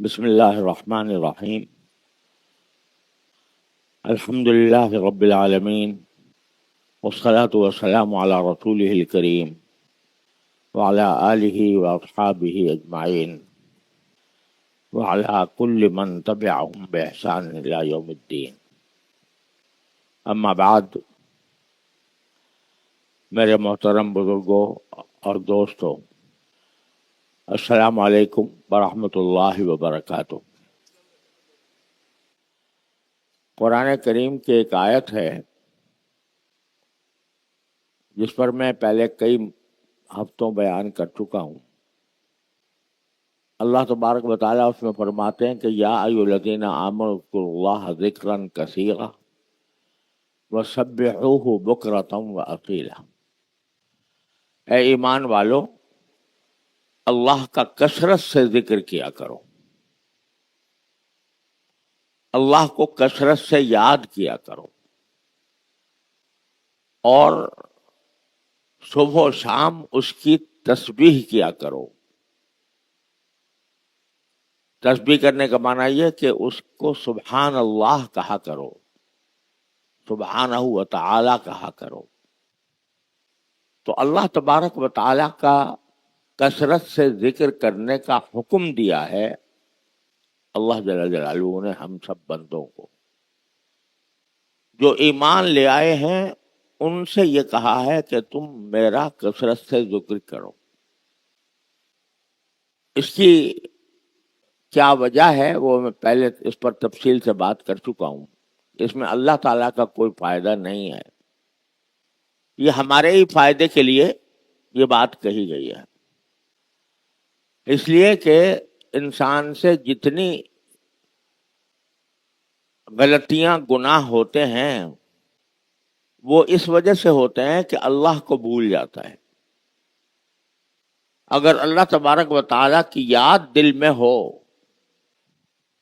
بسم الله الرحمن الرحيم. الحمد لله رب العالمين، والصلاة والسلام على رسوله الكريم وعلى آله وأصحابه أجمعين وعلى كل من تبعهم بإحسان إلى يوم الدين. أما بعد، میرے محترم بزرگوں اور دوستوں، السلام علیکم ورحمۃ اللہ وبرکاتہ۔ قرآن کریم کی ایک آیت ہے جس پر میں پہلے کئی ہفتوں بیان کر چکا ہوں۔ اللہ تبارک و تعالیٰ اس میں فرماتے ہیں کہ یا ایھا الذین آمنوا اذکروا اللہ ذکرا کثیرا وسبحوہ بکرۃ واصیلا۔ اے ایمان والو، اللہ کا کثرت سے ذکر کیا کرو، اللہ کو کثرت سے یاد کیا کرو، اور صبح و شام اس کی تسبیح کیا کرو۔ تسبیح کرنے کا معنی یہ کہ اس کو سبحان اللہ کہا کرو، سبحانہ و تعالی کہا کرو۔ تو اللہ تبارک و تعالی کا کثرت سے ذکر کرنے کا حکم دیا ہے اللہ جل جلالہ نے ہم سب بندوں کو۔ جو ایمان لے آئے ہیں ان سے یہ کہا ہے کہ تم میرا کثرت سے ذکر کرو۔ اس کی کیا وجہ ہے وہ میں پہلے اس پر تفصیل سے بات کر چکا ہوں۔ اس میں اللہ تعالیٰ کا کوئی فائدہ نہیں ہے، یہ ہمارے ہی فائدے کے لیے یہ بات کہی گئی ہے۔ اس لیے کہ انسان سے جتنی غلطیاں گناہ ہوتے ہیں وہ اس وجہ سے ہوتے ہیں کہ اللہ کو بھول جاتا ہے۔ اگر اللہ تبارک و تعالیٰ کی یاد دل میں ہو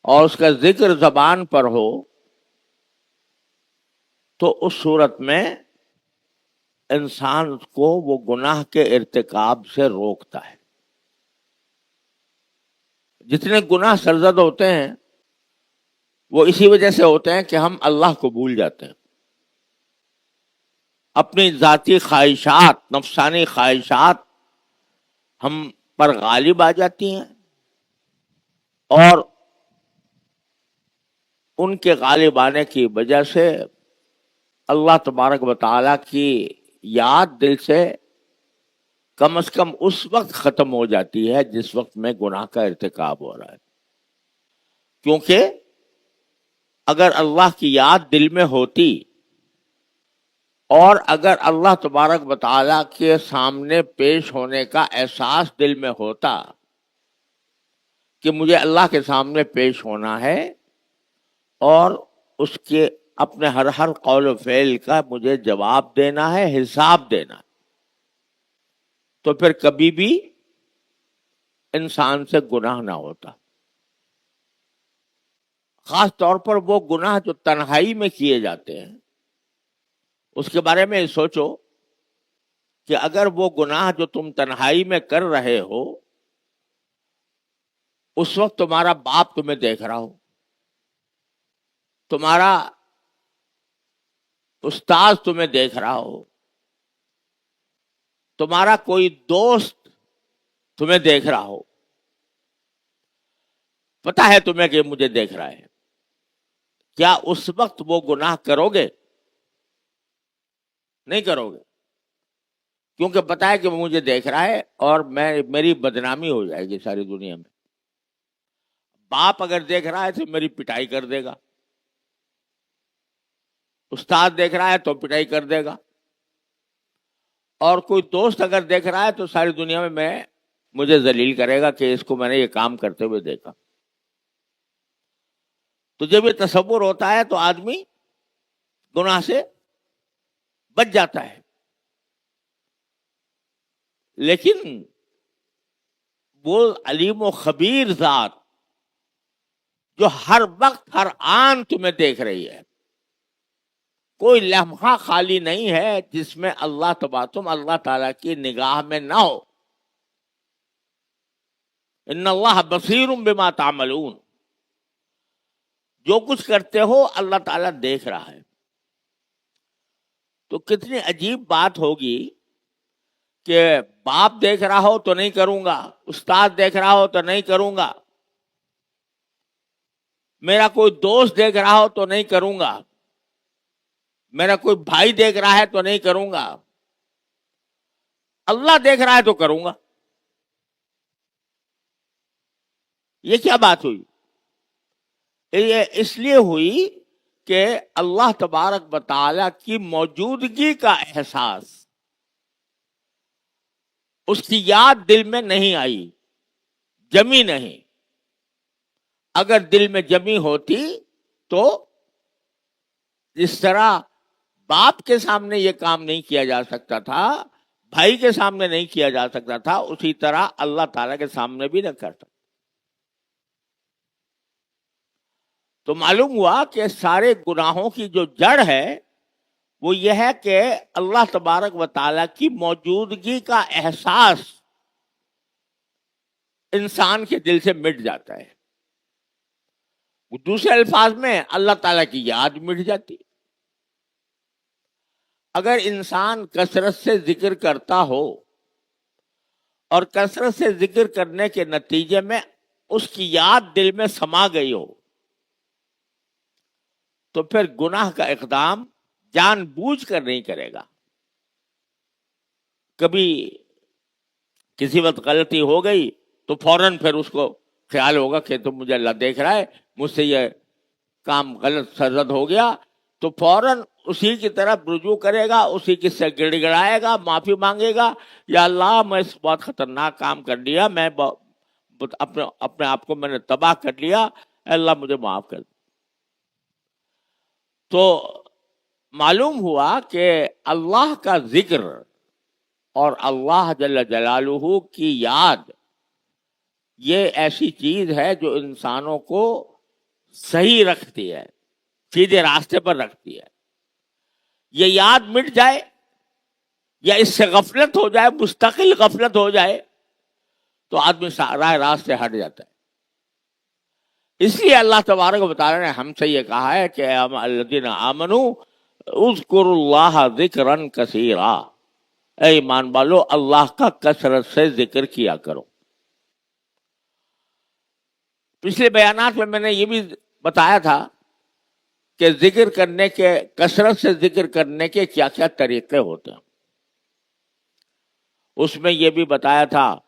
اور اس کا ذکر زبان پر ہو تو اس صورت میں انسان کو وہ گناہ کے ارتکاب سے روکتا ہے۔ جتنے گناہ سرزد ہوتے ہیں وہ اسی وجہ سے ہوتے ہیں کہ ہم اللہ کو بھول جاتے ہیں، اپنی ذاتی خواہشات، نفسانی خواہشات ہم پر غالب آ جاتی ہیں، اور ان کے غالب آنے کی وجہ سے اللہ تبارک و تعالیٰ کی یاد دل سے کم از کم اس وقت ختم ہو جاتی ہے جس وقت میں گناہ کا ارتکاب ہو رہا ہے۔ کیونکہ اگر اللہ کی یاد دل میں ہوتی اور اگر اللہ تبارک و تعالیٰ کے سامنے پیش ہونے کا احساس دل میں ہوتا کہ مجھے اللہ کے سامنے پیش ہونا ہے اور اس کے اپنے ہر قول و فعل کا مجھے جواب دینا ہے، حساب دینا ہے، تو پھر کبھی بھی انسان سے گناہ نہ ہوتا۔ خاص طور پر وہ گناہ جو تنہائی میں کیے جاتے ہیں، اس کے بارے میں سوچو کہ اگر وہ گناہ جو تم تنہائی میں کر رہے ہو اس وقت تمہارا باپ تمہیں دیکھ رہا ہو، تمہارا استاد تمہیں دیکھ رہا ہو، تمہارا کوئی دوست تمہیں دیکھ رہا ہو، پتہ ہے تمہیں کہ مجھے دیکھ رہا ہے، کیا اس وقت وہ گناہ کرو گے؟ نہیں کرو گے، کیونکہ پتہ ہے کہ وہ مجھے دیکھ رہا ہے اور میری بدنامی ہو جائے گی ساری دنیا میں۔ باپ اگر دیکھ رہا ہے تو میری پٹائی کر دے گا، استاد دیکھ رہا ہے تو پٹائی کر دے گا، اور کوئی دوست اگر دیکھ رہا ہے تو ساری دنیا میں مجھے ذلیل کرے گا کہ اس کو میں نے یہ کام کرتے ہوئے دیکھا۔ تو جب یہ تصور ہوتا ہے تو آدمی گناہ سے بچ جاتا ہے۔ لیکن وہ علیم و خبیر ذات جو ہر وقت ہر آن تمہیں دیکھ رہی ہے، کوئی لمحہ خالی نہیں ہے جس میں تم اللہ تعالیٰ کی نگاہ میں نہ ہو۔ ان اللہ بصیر بما تعملون، جو کچھ کرتے ہو اللہ تعالیٰ دیکھ رہا ہے۔ تو کتنی عجیب بات ہوگی کہ باپ دیکھ رہا ہو تو نہیں کروں گا، استاد دیکھ رہا ہو تو نہیں کروں گا، میرا کوئی دوست دیکھ رہا ہو تو نہیں کروں گا، میرا کوئی بھائی دیکھ رہا ہے تو نہیں کروں گا، اللہ دیکھ رہا ہے تو کروں گا۔ یہ کیا بات ہوئی؟ یہ اس لیے ہوئی کہ اللہ تبارک و تعالی کی موجودگی کا احساس، اس کی یاد دل میں نہیں آئی، جمی نہیں۔ اگر دل میں جمی ہوتی تو جس طرح باپ کے سامنے یہ کام نہیں کیا جا سکتا تھا، بھائی کے سامنے نہیں کیا جا سکتا تھا، اسی طرح اللہ تعالیٰ کے سامنے بھی نہ کر سکتا۔ تو معلوم ہوا کہ سارے گناہوں کی جو جڑ ہے وہ یہ ہے کہ اللہ تبارک و تعالیٰ کی موجودگی کا احساس انسان کے دل سے مٹ جاتا ہے۔ دوسرے الفاظ میں اللہ تعالیٰ کی یاد مٹ جاتی۔ اگر انسان کثرت سے ذکر کرتا ہو اور کثرت سے ذکر کرنے کے نتیجے میں اس کی یاد دل میں سما گئی ہو تو پھر گناہ کا اقدام جان بوجھ کر نہیں کرے گا۔ کبھی کسی وقت غلطی ہو گئی تو فوراً پھر اس کو خیال ہوگا کہ تو مجھے اللہ دیکھ رہا ہے، مجھ سے یہ کام غلط سرزد ہو گیا، تو فوراً اسی کی طرف رجوع کرے گا، اسی کی سے گڑ گڑائے گا، معافی مانگے گا، یا اللہ میں اس بہت خطرناک کام کر لیا، میں اپنے آپ کو میں نے تباہ کر لیا، اے اللہ مجھے معاف کر دے۔ تو معلوم ہوا کہ اللہ کا ذکر اور اللہ جل جلالہ کی یاد یہ ایسی چیز ہے جو انسانوں کو صحیح رکھتی ہے، سیدھے راستے پر رکھتی ہے۔ یہ یاد مٹ جائے یا اس سے غفلت ہو جائے، مستقل غفلت ہو جائے، تو آدمی راہ راست سے ہٹ جاتا ہے۔ اس لیے اللہ تبارک و تعالیٰ نے ہم سے یہ کہا ہے کہ الذین آمنوا اذکروا اللہ ذکرا کثیرا، اے ایمان والو اللہ کا کثرت سے ذکر کیا کرو۔ پچھلے بیانات میں نے یہ بھی بتایا تھا کہ ذکر کرنے کے، کثرت سے ذکر کرنے کے کیا کیا طریقے ہوتے ہیں۔ اس میں یہ بھی بتایا تھا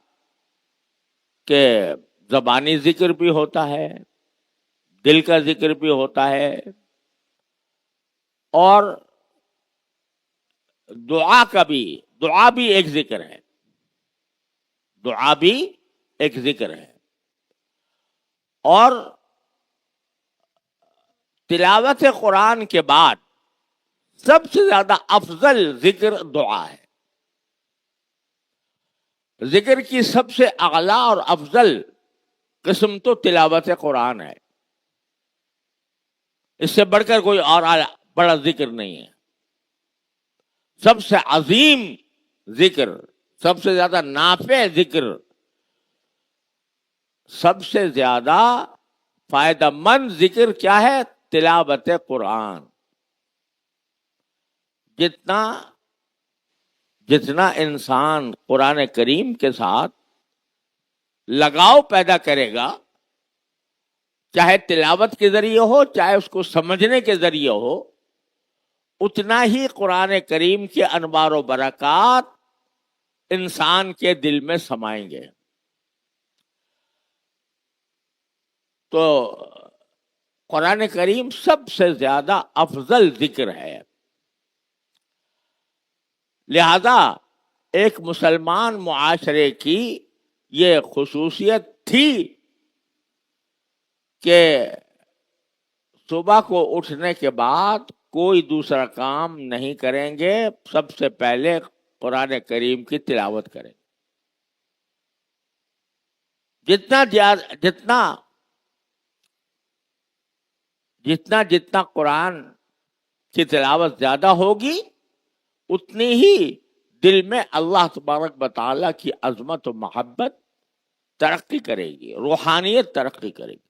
کہ زبانی ذکر بھی ہوتا ہے، دل کا ذکر بھی ہوتا ہے، اور دعا بھی ایک ذکر ہے، دعا بھی ایک ذکر ہے۔ اور تلاوت قرآن کے بعد سب سے زیادہ افضل ذکر دعا ہے۔ ذکر کی سب سے اعلیٰ اور افضل قسم تو تلاوت قرآن ہے، اس سے بڑھ کر کوئی اور بڑا ذکر نہیں ہے۔ سب سے عظیم ذکر، سب سے زیادہ نافع ذکر، سب سے زیادہ فائدہ مند ذکر کیا ہے؟ تلاوت قرآن۔ جتنا انسان قرآن کریم کے ساتھ لگاؤ پیدا کرے گا، چاہے تلاوت کے ذریعے ہو چاہے اس کو سمجھنے کے ذریعے ہو، اتنا ہی قرآن کریم کے انوار و برکات انسان کے دل میں سمائیں گے۔ تو قرآن کریم سب سے زیادہ افضل ذکر ہے۔ لہذا ایک مسلمان معاشرے کی یہ خصوصیت تھی کہ صبح کو اٹھنے کے بعد کوئی دوسرا کام نہیں کریں گے، سب سے پہلے قرآن کریم کی تلاوت کریں۔ جتنا قرآن کی تلاوت زیادہ ہوگی اتنی ہی دل میں اللہ تبارک و تعالیٰ کی عظمت و محبت ترقی کرے گی، روحانیت ترقی کرے گی.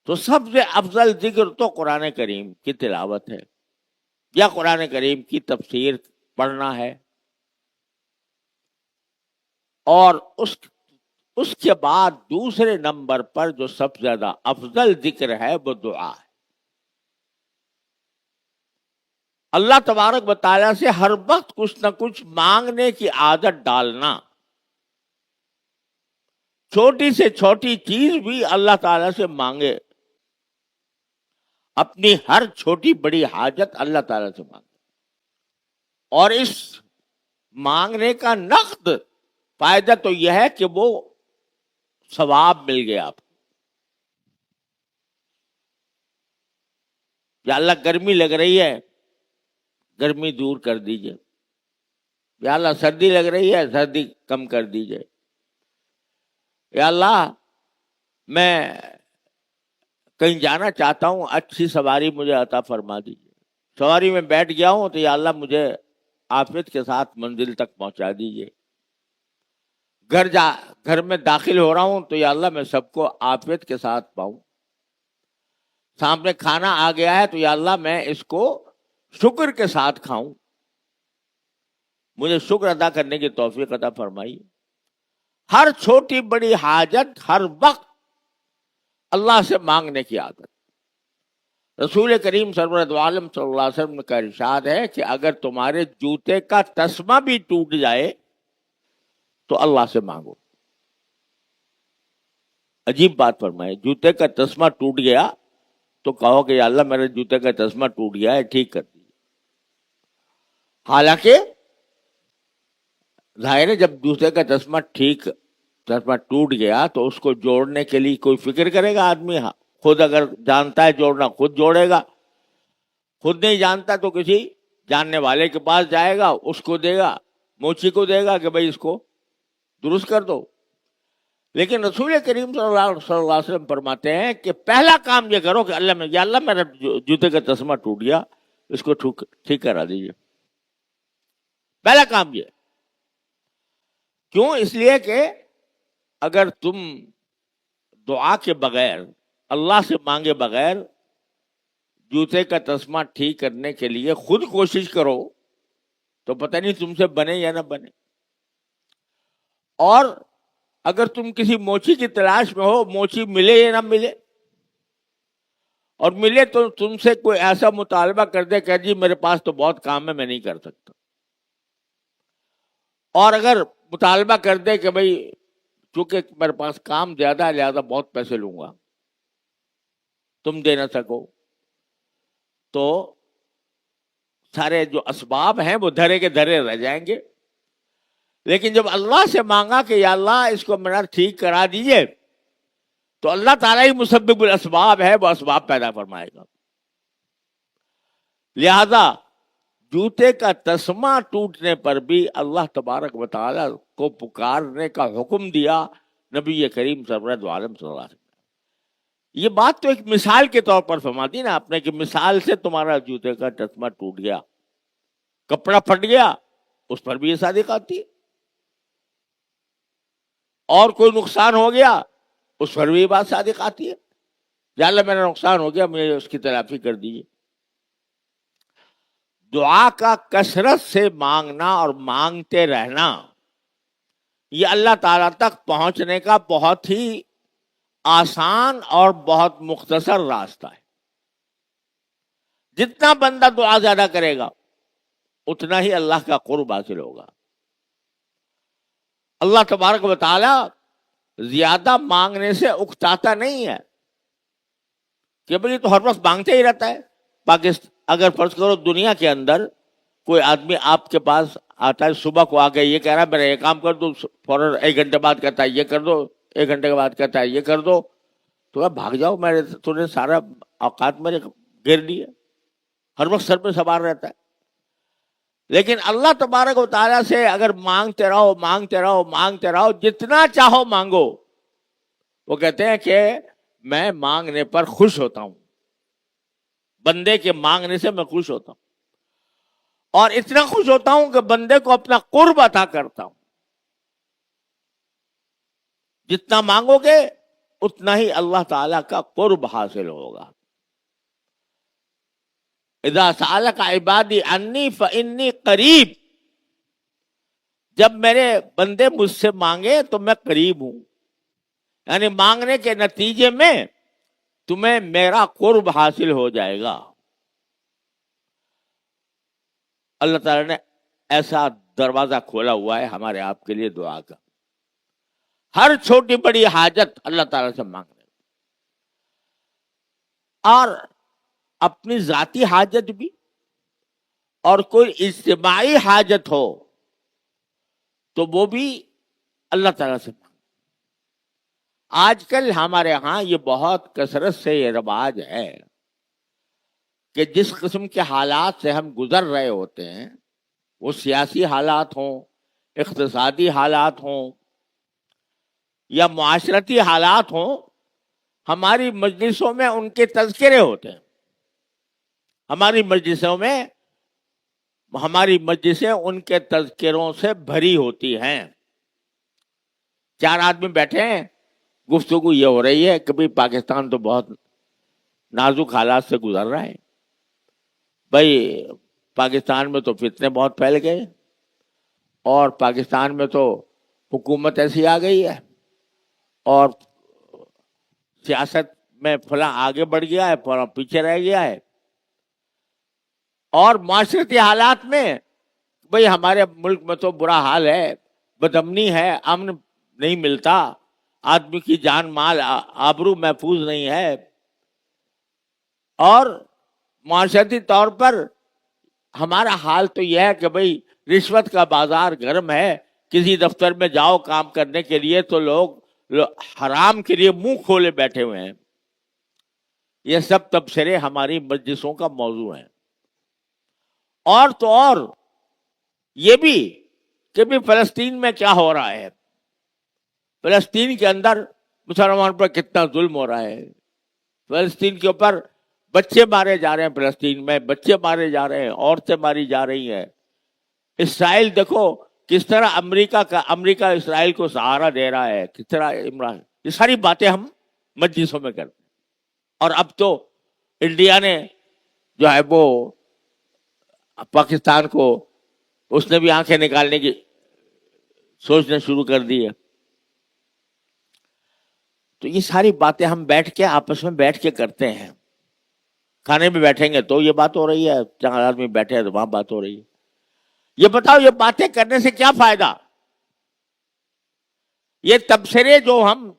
تو سب سے افضل ذکر تو قرآن کریم کی تلاوت ہے یا قرآن کریم کی تفسیر پڑھنا ہے، اور اس کے بعد دوسرے نمبر پر جو سب سے زیادہ افضل ذکر ہے وہ دعا ہے. اللہ تبارک و تعالیٰ سے ہر وقت کچھ نہ کچھ مانگنے کی عادت ڈالنا. چھوٹی سے چھوٹی چیز بھی اللہ تعالیٰ سے مانگے، اپنی ہر چھوٹی بڑی حاجت اللہ تعالیٰ سے مانگے. اور اس مانگنے کا نقد فائدہ تو یہ ہے کہ وہ ثواب مل گیا آپ کو. یا اللہ گرمی لگ رہی ہے، گرمی دور کر دیجئے. یا اللہ سردی لگ رہی ہے، سردی کم کر دیجئے. یا اللہ میں کہیں جانا چاہتا ہوں، اچھی سواری مجھے عطا فرما دیجئے. سواری میں بیٹھ گیا ہوں تو یا اللہ مجھے عافیت کے ساتھ منزل تک پہنچا دیجئے. گھر میں داخل ہو رہا ہوں تو یا اللہ میں سب کو عافیت کے ساتھ پاؤں. سامنے کھانا آ گیا ہے تو یا اللہ میں اس کو شکر کے ساتھ کھاؤں. مجھے شکر ادا کرنے کی توفیق عطا فرمائیے. ہر چھوٹی بڑی حاجت ہر وقت اللہ سے مانگنے کی عادت. رسول کریم سرورت عالم صلی اللہ علیہ وسلم کا ارشاد ہے کہ اگر تمہارے جوتے کا تسمہ بھی ٹوٹ جائے تو اللہ سے مانگو. عجیب بات فرمائے، جوتے کا تسمہ ٹوٹ گیا تو کہو کہ یا اللہ میرے جوتے کا تسمہ ٹوٹ گیا ہے، ٹھیک کر دیجیے. حالانکہ ظاہر ہے جب جوتے کا تسمہ ٹوٹ گیا تو اس کو جوڑنے کے لیے کوئی فکر کرے گا آدمی؟ خود اگر جانتا ہے جوڑنا خود جوڑے گا، خود نہیں جانتا تو کسی جاننے والے کے پاس جائے گا، اس کو دے گا، موچی کو دے گا کہ بھائی اس کو درست کر دو. لیکن رسول کریم صلی اللہ علیہ وسلم فرماتے ہیں کہ پہلا کام یہ کرو کہ یا اللہ میرا جوتے کا تسمہ ٹوٹ گیا، اس کو ٹھیک کرا دیجیے. پہلا کام یہ. کیوں؟ اس لیے کہ اگر تم دعا کے بغیر، اللہ سے مانگے بغیر جوتے کا تسمہ ٹھیک کرنے کے لیے خود کوشش کرو تو پتہ نہیں تم سے بنے یا نہ بنے. اور اگر تم کسی موچی کی تلاش میں ہو، موچی ملے یا نہ ملے، اور ملے تو تم سے کوئی ایسا مطالبہ کر دے کہ جی میرے پاس تو بہت کام ہے میں نہیں کر سکتا، اور اگر مطالبہ کر دے کہ بھائی چونکہ میرے پاس کام زیادہ ہے لہذا بہت پیسے لوں گا، تم دے نہ سکو، تو سارے جو اسباب ہیں وہ دھرے کے دھرے رہ جائیں گے. لیکن جب اللہ سے مانگا کہ یا اللہ اس کو میرا ٹھیک کرا دیجئے، تو اللہ تعالیٰ ہی مسبب الاسباب ہے، وہ اسباب پیدا فرمائے گا. لہذا جوتے کا تسمہ ٹوٹنے پر بھی اللہ تبارک و تعالیٰ کو پکارنے کا حکم دیا نبی کریم سرورت عالم صلی اللہ علیہ وسلم. یہ بات تو ایک مثال کے طور پر فرما دی نا آپ نے کہ مثال سے تمہارا جوتے کا تسمہ ٹوٹ گیا، کپڑا پھٹ گیا، اس پر بھی یہ صادق آتی ہے. اور کوئی نقصان ہو گیا اس پر بھی یہ بات صادق آتی ہے، یا اللہ میرا نقصان ہو گیا مجھے اس کی تلافی کر دیجیے. دعا کا کثرت سے مانگنا اور مانگتے رہنا یہ اللہ تعالیٰ تک پہنچنے کا بہت ہی آسان اور بہت مختصر راستہ ہے. جتنا بندہ دعا زیادہ کرے گا اتنا ہی اللہ کا قرب حاصل ہوگا. اللہ تبارک و تعالی زیادہ مانگنے سے اکتاتا نہیں ہے کہ بھئی تو ہر وقت مانگتے ہی رہتا ہے. اگر فرض کرو دنیا کے اندر کوئی آدمی آپ کے پاس آتا ہے، صبح کو آ کے یہ کہہ رہا ہے میرا یہ کام کر دو، فوراً 1 گھنٹے بعد کہتا ہے یہ کر دو، 1 گھنٹے کے بعد کہتا ہے یہ کر دو، تو بھاگ جاؤ، تو نے سارا اوقات میرے گھیر لیے، ہر وقت سر پہ سوار رہتا ہے. لیکن اللہ تبارک و تعالیٰ سے اگر مانگتے رہو مانگتے رہو مانگتے رہو، جتنا چاہو مانگو، وہ کہتے ہیں کہ میں مانگنے پر خوش ہوتا ہوں، بندے کے مانگنے سے میں خوش ہوتا ہوں، اور اتنا خوش ہوتا ہوں کہ بندے کو اپنا قرب عطا کرتا ہوں. جتنا مانگو گے اتنا ہی اللہ تعالیٰ کا قرب حاصل ہوگا. اذا سألک عبادی انی فانی قریب، جب میرے بندے مجھ سے مانگے تو میں قریب ہوں. یعنی مانگنے کے نتیجے میں تمہیں میرا قرب حاصل ہو جائے گا. اللہ تعالیٰ نے ایسا دروازہ کھولا ہوا ہے ہمارے آپ کے لیے دعا کا. ہر چھوٹی بڑی حاجت اللہ تعالیٰ سے مانگنے، اور اپنی ذاتی حاجت بھی، اور کوئی اجتماعی حاجت ہو تو وہ بھی اللہ تعالیٰ سے مانگے. آج کل ہمارے ہاں یہ بہت کثرت سے یہ رواج ہے کہ جس قسم کے حالات سے ہم گزر رہے ہوتے ہیں، وہ سیاسی حالات ہوں، اقتصادی حالات ہوں یا معاشرتی حالات ہوں، ہماری مجلسوں میں ان کے تذکرے ہوتے ہیں. ہماری مجلسیں ان کے تذکروں سے بھری ہوتی ہیں. 4 آدمی بیٹھے ہیں، گفتگو یہ ہو رہی ہے کہ بھئی پاکستان تو بہت نازک حالات سے گزر رہا ہے. بھئی پاکستان میں تو فتنے بہت پھیل گئے، اور پاکستان میں تو حکومت ایسی آ گئی ہے، اور سیاست میں فلاں آگے بڑھ گیا ہے، فلاں پیچھے رہ گیا ہے. اور معاشرتی حالات میں بھئی ہمارے ملک میں تو برا حال ہے، بدامنی ہے، امن نہیں ملتا، آدمی کی جان مال آبرو محفوظ نہیں ہے. اور معاشرتی طور پر ہمارا حال تو یہ ہے کہ بھئی رشوت کا بازار گرم ہے. کسی دفتر میں جاؤ کام کرنے کے لیے تو لوگ حرام کے لیے منہ کھولے بیٹھے ہوئے ہیں. یہ سب تبصرے ہماری مجلسوں کا موضوع ہیں. اور تو اور یہ بھی کہ بھی فلسطین میں کیا ہو رہا ہے، فلسطین کے اندر مسلمان پر کتنا ظلم ہو رہا ہے، فلسطین کے اوپر بچے مارے جا رہے ہیں، فلسطین میں بچے مارے جا رہے ہیں، عورتیں ماری جا رہی ہیں. اسرائیل دیکھو کس طرح امریکہ اسرائیل کو سہارا دے رہا ہے، کس طرح عمران. یہ ساری باتیں ہم مجلسوں میں کرتے ہیں. اور اب تو انڈیا نے جو ہے وہ پاکستان کو، اس نے بھی آنکھیں نکالنے کی سوچنا شروع کر دی ہے. تو یہ ساری باتیں ہم بیٹھ کے آپس میں بیٹھ کے کرتے ہیں. کھانے میں بیٹھیں گے تو یہ بات ہو رہی ہے، 4 آدمی بیٹھے ہیں تو وہاں بات ہو رہی ہے. یہ بتاؤ یہ باتیں کرنے سے کیا فائدہ؟ یہ تبصرے جو ہم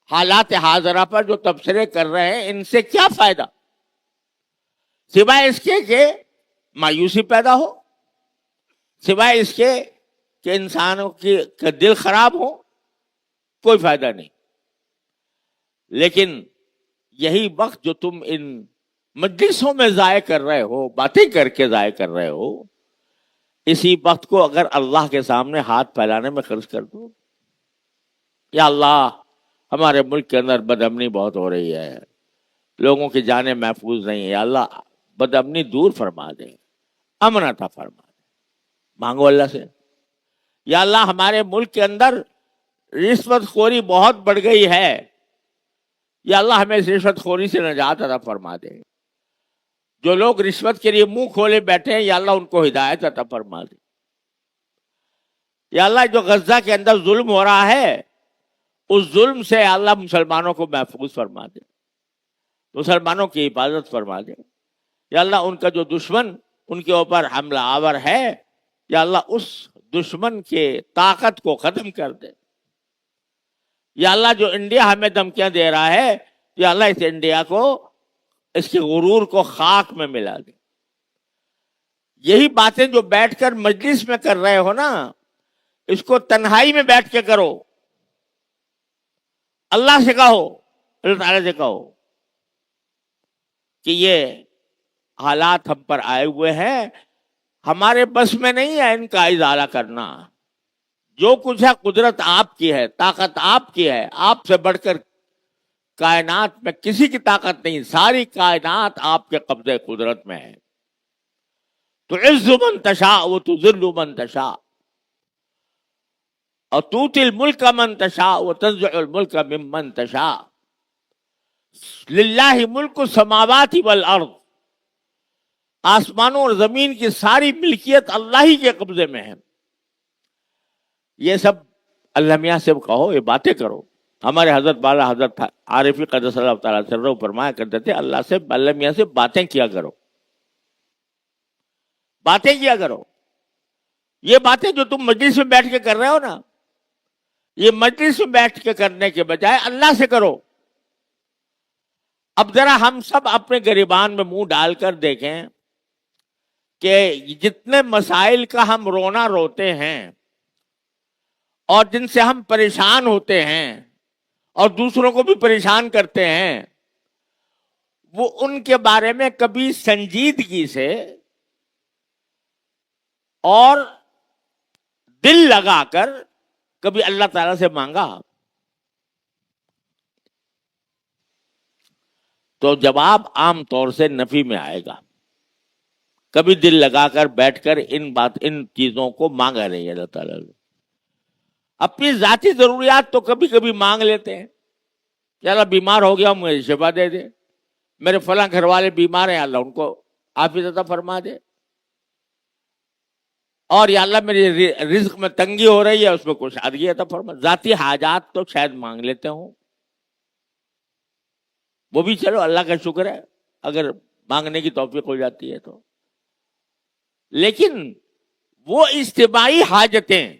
حالات حاضرہ پر جو تبصرے کر رہے ہیں، ان سے کیا فائدہ سوائے اس کے کہ مایوسی پیدا ہو، سوائے اس کے کہ انسانوں کی دل خراب ہو؟ کوئی فائدہ نہیں. لیکن یہی وقت جو تم ان مجلسوں میں ضائع کر رہے ہو، باتیں کر کے ضائع کر رہے ہو، اسی وقت کو اگر اللہ کے سامنے ہاتھ پھیلانے میں خرچ کر دو. یا اللہ ہمارے ملک کے اندر بدامنی بہت ہو رہی ہے، لوگوں کی جانیں محفوظ نہیں ہے، یا اللہ بدامنی دور فرما دے، امن عطا فرما دے. مانگو اللہ سے. یا اللہ ہمارے ملک کے اندر رشوت خوری بہت بڑھ گئی ہے، یا اللہ ہمیں اس رشوت خوری سے نجات عطا فرما دے. جو لوگ رشوت کے لیے منہ کھولے بیٹھے ہیں، یا اللہ ان کو ہدایت عطا فرما دے. یا اللہ جو غزہ کے اندر ظلم ہو رہا ہے، اس ظلم سے اللہ مسلمانوں کو محفوظ فرما دے، مسلمانوں کی حفاظت فرما دے. یا اللہ ان کا جو دشمن ان کے اوپر حملہ آور ہے، یا اللہ اس دشمن کے طاقت کو ختم کر دے. یا اللہ جو انڈیا ہمیں دھمکیاں دے رہا ہے، یا اللہ اس انڈیا کو، اس کے غرور کو خاک میں ملا دے. یہی باتیں جو بیٹھ کر مجلس میں کر رہے ہو نا، اس کو تنہائی میں بیٹھ کے کرو. اللہ سے کہو، اللہ تعالیٰ سے کہو کہ یہ حالات ہم پر آئے ہوئے ہیں، ہمارے بس میں نہیں ہے ان کا ازالہ کرنا. جو کچھ ہے قدرت آپ کی ہے، طاقت آپ کی ہے، آپ سے بڑھ کر کائنات میں کسی کی طاقت نہیں، ساری کائنات آپ کے قبضے قدرت میں ہے. تو عز من تشاء و تذل من تشاء. اور توتی الملک من تشاء وتنزع الملک ممن تشاء للہ ملک السماوات والارض، آسمانوں اور زمین کی ساری ملکیت اللہ ہی کے قبضے میں ہے. یہ سب اللہ میاں سے کہو، یہ باتیں کرو. ہمارے حضرت والا حضرت عارفی قدس اللہ تعالیٰ سرہ فرمایا کرتے تھے اللہ سے، اللہ میاں سے باتیں کیا کرو، باتیں کیا کرو. یہ باتیں جو تم مجلس میں بیٹھ کے کر رہے ہو نا، یہ مجلس میں بیٹھ کے کرنے کے بجائے اللہ سے کرو. اب ذرا ہم سب اپنے گریبان میں منہ ڈال کر دیکھیں کہ جتنے مسائل کا ہم رونا روتے ہیں اور جن سے ہم پریشان ہوتے ہیں اور دوسروں کو بھی پریشان کرتے ہیں، وہ ان کے بارے میں کبھی سنجیدگی سے اور دل لگا کر کبھی اللہ تعالیٰ سے مانگا؟ تو جواب عام طور سے نفی میں آئے گا. کبھی دل لگا کر بیٹھ کر ان چیزوں کو مانگا نہیں اللہ تعالیٰ نے. اپنی ذاتی ضروریات تو کبھی کبھی مانگ لیتے ہیں کہ اللہ بیمار ہو گیا مجھے شفا دے دے، میرے فلاں گھر والے بیمار ہیں اللہ ان کو عافیت عطا فرما دے، اور یا اللہ میری رزق میں تنگی ہو رہی ہے اس میں کچھ عطا عطا فرما. ذاتی حاجات تو شاید مانگ لیتے ہوں، وہ بھی چلو اللہ کا شکر ہے اگر مانگنے کی توفیق ہو جاتی ہے تو. لیکن وہ اجتماعی حاجتیں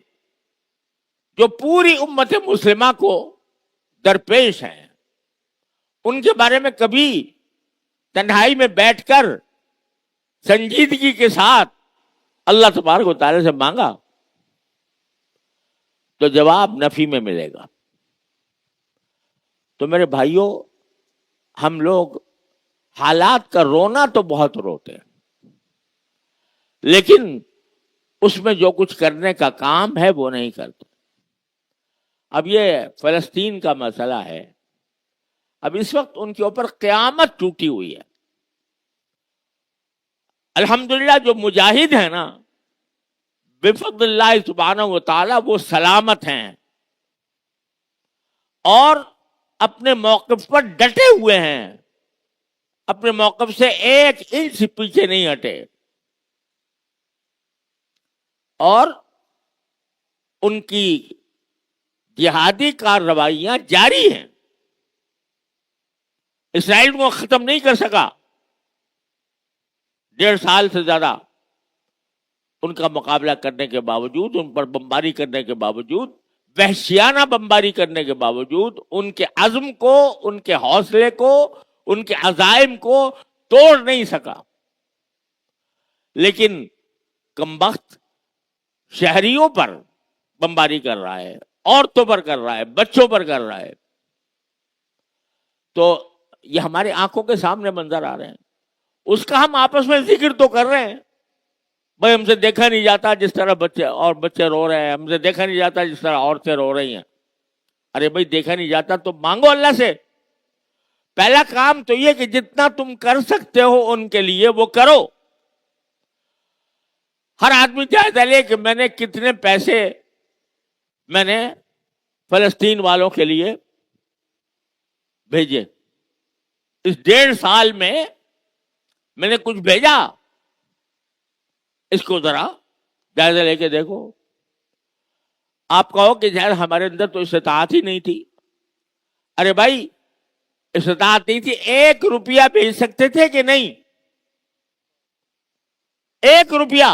جو پوری امت مسلمہ کو درپیش ہیں، ان کے بارے میں کبھی تنہائی میں بیٹھ کر سنجیدگی کے ساتھ اللہ تبارک و تعالی سے مانگا تو جواب نفی میں ملے گا. تو میرے بھائیوں، ہم لوگ حالات کا رونا تو بہت روتے ہیں، لیکن اس میں جو کچھ کرنے کا کام ہے وہ نہیں کرتے. اب یہ فلسطین کا مسئلہ ہے، اب اس وقت ان کے اوپر قیامت ٹوٹی ہوئی ہے. الحمدللہ جو مجاہد ہیں نا، بفضل اللہ سبحانہ و تعالی وہ سلامت ہیں اور اپنے موقف پر ڈٹے ہوئے ہیں، اپنے موقف سے ایک انچ پیچھے نہیں ہٹے، اور ان کی جہادی کارروائیاں جاری ہیں. اسرائیل کو ختم نہیں کر سکا. 1.5 سال سے زیادہ ان کا مقابلہ کرنے کے باوجود، ان پر بمباری کرنے کے باوجود، وحشیانہ بمباری کرنے کے باوجود، ان کے عزم کو، ان کے حوصلے کو، ان کے عزائم کو توڑ نہیں سکا. لیکن کمبخت شہریوں پر بمباری کر رہا ہے، عورتوں پر کر رہا ہے، بچوں پر کر رہا ہے. تو یہ ہمارے آنکھوں کے سامنے منظر آ رہے ہیں. اس کا ہم آپس میں ذکر تو کر رہے ہیں، بھائی ہم سے دیکھا نہیں جاتا جس طرح بچے رو رہے ہیں، ہم سے دیکھا نہیں جاتا جس طرح عورتیں رو رہی ہیں. ارے بھائی دیکھا نہیں جاتا تو مانگو اللہ سے. پہلا کام تو یہ کہ جتنا تم کر سکتے ہو ان کے لیے وہ کرو. ہر آدمی جائزہ لے کہ میں نے کتنے پیسے میں نے فلسطین والوں کے لیے بھیجے، اس 1.5 سال میں میں نے کچھ بھیجا. اس کو ذرا جائزہ لے کے دیکھو. آپ کہو کہ شاید ہمارے اندر تو استطاعت ہی نہیں تھی. ارے بھائی استطاعت نہیں تھی، 1 روپیہ بھیج سکتے تھے کہ نہیں؟ 1 روپیہ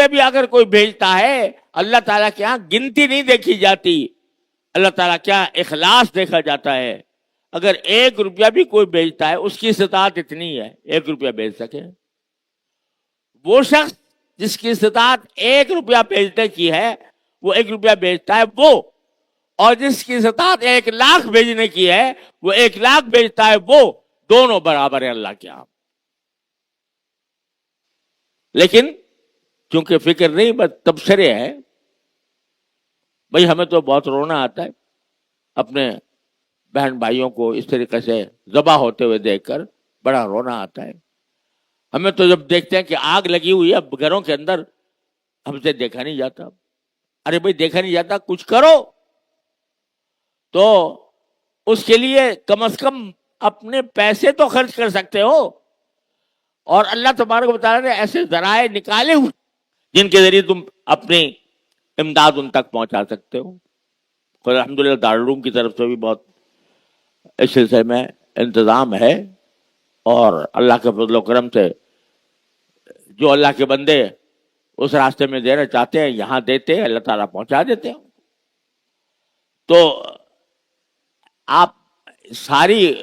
بھی اگر کوئی بھیجتا ہے، اللہ تعالیٰ کے یہاں گنتی نہیں دیکھی جاتی، اللہ تعالیٰ کیا اخلاص دیکھا جاتا ہے. اگر 1 روپیہ بھی کوئی بھیجتا ہے، اس کی استطاعت اتنی ہے 1 روپیہ بھیج سکے. وہ شخص جس کی استطاعت 1 روپیہ بھیجنے کی ہے وہ 1 روپیہ بھیجتا ہے وہ، اور جس کی استطاعت 1 لاکھ بھیجنے کی ہے وہ 1 لاکھ بھیجتا ہے وہ. دونوں برابر ہیں اللہ کے یہاں. لیکن چونکہ فکر نہیں، بس تبصرے ہے. بھائی ہمیں تو بہت رونا آتا ہے اپنے بہن بھائیوں کو اس طریقے سے ذبح ہوتے ہوئے دیکھ کر، بڑا رونا آتا ہے. ہمیں تو جب دیکھتے ہیں کہ آگ لگی ہوئی ہے اب گھروں کے اندر، ہم سے دیکھا نہیں جاتا. ارے بھائی دیکھا نہیں جاتا، کچھ کرو. تو اس کے لیے کم از کم اپنے پیسے تو خرچ کر سکتے ہو. اور اللہ تبارک و تعالیٰ نے ایسے ذرائع نکالے ہوئے جن کے ذریعے تم اپنی امداد ان تک پہنچا سکتے ہو. الحمدللہ دارالعلوم کی طرف سے بھی بہت اس سلسلے میں انتظام ہے، اور اللہ کے فضل و کرم سے جو اللہ کے بندے اس راستے میں دینا چاہتے ہیں یہاں دیتے ہیں، اللہ تعالیٰ پہنچا دیتے ہیں. تو آپ ساری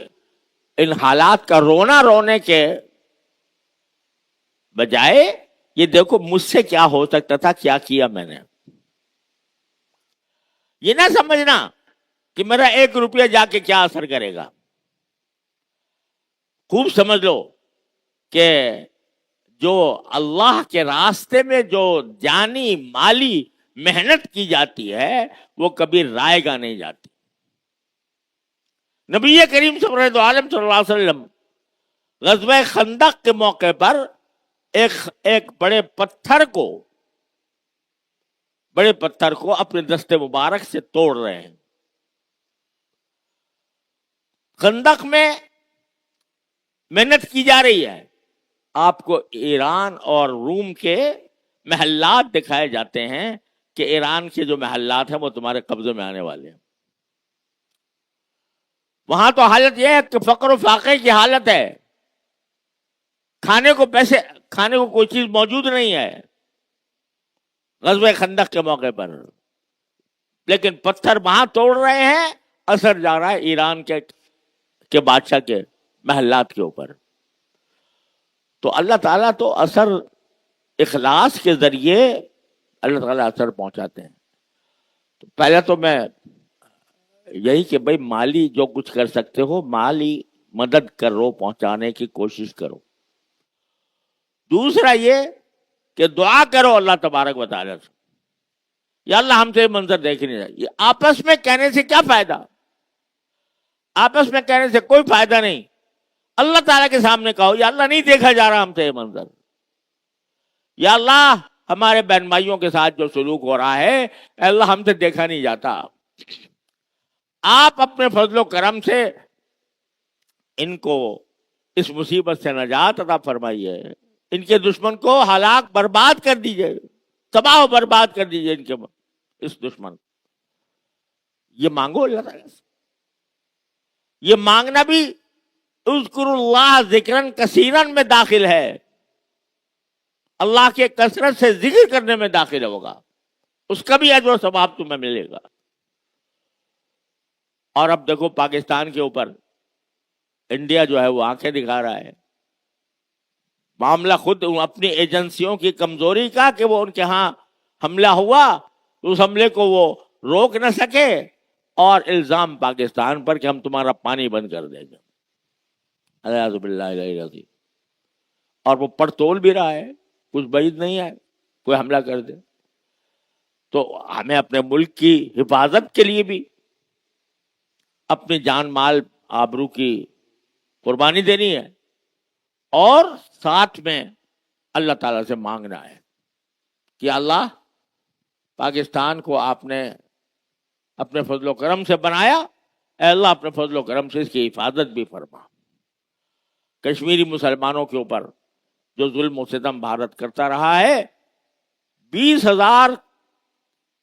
ان حالات کا رونا رونے کے بجائے یہ دیکھو مجھ سے کیا ہو سکتا تھا، کیا کیا میں نے. یہ نہ سمجھنا کہ میرا 1 روپیہ جا کے کیا اثر کرے گا. خوب سمجھ لو کہ جو اللہ کے راستے میں جو جانی مالی محنت کی جاتی ہے وہ کبھی رائے گا نہیں جاتی. نبی کریم صلی اللہ علیہ وسلم غزوہ خندق کے موقع پر ایک بڑے پتھر کو اپنے دست مبارک سے توڑ رہے ہیں. خندق میں محنت کی جا رہی ہے. آپ کو ایران اور روم کے محلات دکھائے جاتے ہیں کہ ایران کے جو محلات ہیں وہ تمہارے قبضے میں آنے والے ہیں. وہاں تو حالت یہ ہے کہ فقر و فاقے کی حالت ہے، کھانے کو کوئی چیز موجود نہیں ہے غزوہ خندق کے موقع پر. لیکن پتھر وہاں توڑ رہے ہیں، اثر جا رہا ہے ایران کے بادشاہ کے محلات کے اوپر. تو اللہ تعالیٰ تو اثر اخلاص کے ذریعے اللہ تعالیٰ اثر پہنچاتے ہیں. تو پہلے تو میں یہی کہ بھائی مالی جو کچھ کر سکتے ہو مالی مدد کرو، پہنچانے کی کوشش کرو. دوسرا یہ کہ دعا کرو اللہ تبارک و تعالیٰ سے، یا اللہ ہم سے یہ منظر دیکھ نہیں رہا. یہ آپس میں کہنے سے کیا فائدہ؟ آپس میں کہنے سے کوئی فائدہ نہیں. اللہ تعالیٰ کے سامنے کہو یا اللہ نہیں دیکھا جا رہا ہم سے یہ منظر، یا اللہ ہمارے بہن بھائیوں کے ساتھ جو سلوک ہو رہا ہے اے اللہ ہم سے دیکھا نہیں جاتا. آپ اپنے فضل و کرم سے ان کو اس مصیبت سے نجات عطا فرمائیے، ان کے دشمن کو ہلاک برباد کر دیجئے، تباہ و برباد کر دیجئے ان کے اس دشمن. یہ مانگو اللہ تعالیٰ سے. یہ مانگنا بھی اذکر اللہ ذکرن کثیرن میں داخل ہے، اللہ کے کثرت سے ذکر کرنے میں داخل ہوگا، اس کا بھی اجر و ثواب تمہیں ملے گا. اور اب دیکھو پاکستان کے اوپر انڈیا جو ہے وہ آنکھیں دکھا رہا ہے. معاملہ خود اپنی ایجنسیوں کی کمزوری کا کہ وہ ان کے ہاں حملہ ہوا تو اس حملے کو وہ روک نہ سکے، اور الزام پاکستان پر کہ ہم تمہارا پانی بند کر دیں گے. اعوذ باللہ العلی العظیم. اور وہ پڑتول بھی رہا ہے، کچھ بعید نہیں ہے کوئی حملہ کر دے. تو ہمیں اپنے ملک کی حفاظت کے لیے بھی اپنی جان مال آبرو کی قربانی دینی ہے، اور ساتھ میں اللہ تعالیٰ سے مانگنا ہے کہ اللہ پاکستان کو آپ نے اپنے فضل و کرم سے بنایا، اے اللہ اپنے فضل و کرم سے اس کی حفاظت بھی فرما. کشمیری مسلمانوں کے اوپر جو ظلم و ستم بھارت کرتا رہا ہے، 20,000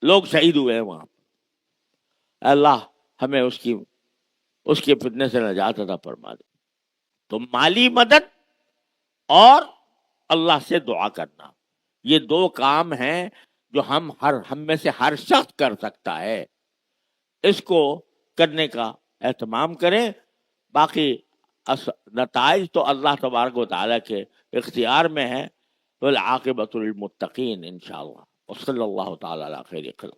لوگ شہید ہوئے ہیں وہاں. اے اللہ ہمیں اس کی فتنے سے نجات عطا فرما دے. تو مالی مدد اور اللہ سے دعا کرنا، یہ 2 کام ہیں جو ہم میں سے ہر شخص کر سکتا ہے. اس کو کرنے کا اہتمام کریں. باقی نتائج تو اللہ تبارک و تعالیٰ کے اختیار میں ہے. والعاقبۃ للمتقین انشاءاللہ. وصلی اللہ تعالی علی خیر خلق.